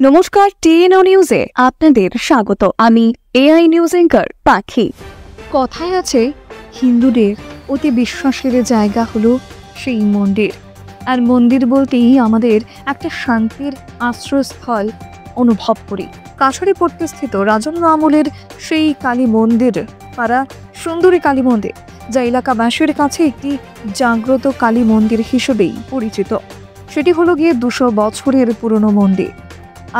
নমস্কার, টিএনও নিউজে আপনাদের স্বাগত। আমি এআই নিউজ অ্যাঙ্কার পাখি। কথায় আছে, হিন্দুদের অতি বিশ্বাসের জায়গা হলো সেই মন্দির। আর মন্দির বলতেই আমাদের একটা শান্তির আশ্রয়স্থল অনুভব করি। কাছারিপট্টি স্থিত রাজন্য আমলের সেই কালী মন্দির, পাড়া সুন্দরী কালী মন্দির, যা এলাকাবাসীর কাছে একটি জাগ্রত কালী মন্দির হিসেবেই পরিচিত। সেটি হলো গিয়ে 200 বছরের পুরনো মন্দির।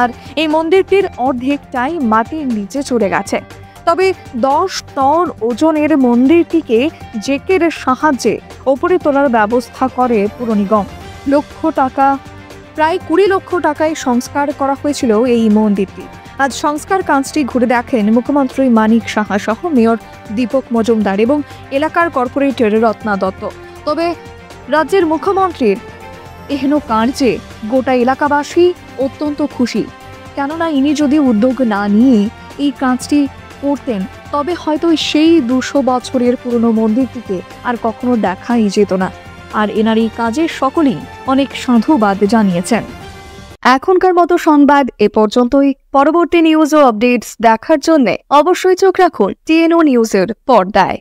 আর এই মন্দিরটির অর্ধেকটাই মাটির নিচে চলে গেছে। তবে 10 টন ওজনের মন্দিরটিকে জেকের সাহায্যে ওপরে তোলার ব্যবস্থা করে পুর নিগম। প্রায় 20 লক্ষ টাকায় সংস্কার করা হয়েছিল এই মন্দিরটি। আজ সংস্কার কাজটি ঘুরে দেখেন মুখ্যমন্ত্রী মানিক সাহা সহ মেয়র দীপক মজুমদার এবং এলাকার কর্পোরেটর রত্না দত্ত। তবে রাজ্যের মুখ্যমন্ত্রীর এহেন কার্যে গোটা এলাকাবাসী অত্যন্ত খুশি। কেননা ইনি যদি উদ্যোগ না নিয়ে এই কাজটি করতেন, তবে হয়তো সেই 200 বছরের পুরনো মন্দিরটিকে আর কখনো দেখাই যেত না। আর এনার এই কাজে সকলেই অনেক সাধুবাদ জানিয়েছেন। এখনকার মতো সংবাদ এ পর্যন্তই। পরবর্তী নিউজ ও আপডেটস দেখার জন্য অবশ্যই চোখ রাখুন টিএনও নিউজের পর্দায়।